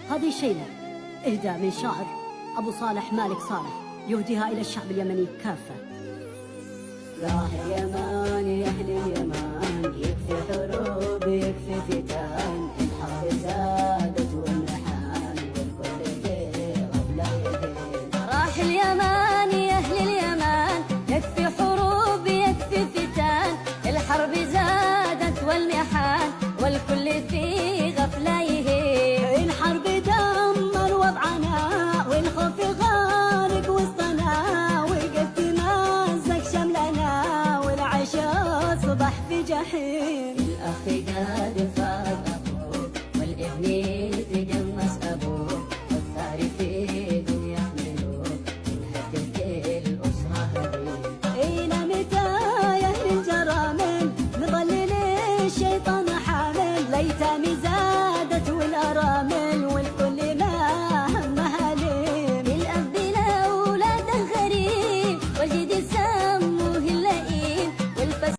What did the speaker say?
هذه شيلة إهداء من شاعر أبو صالح مالك صالح يهديها إلى الشعب اليمني كافة. راح اليمان يا أهل اليمان، يكفي حروب يكفي فتان، الحرب زادت والمحان والكل في غفلة يهين. راح اليمان يا أهل اليمان، يكفي حروب يكفي فتان، الحرب زادت والمحان والكل في غفلة يهين. الحرب دمر وضعنا والخوف غارق وسطنا، والقد تمزق شملنا والعيش أصبح في جحيم. الأخ قد فاق أخوه والابن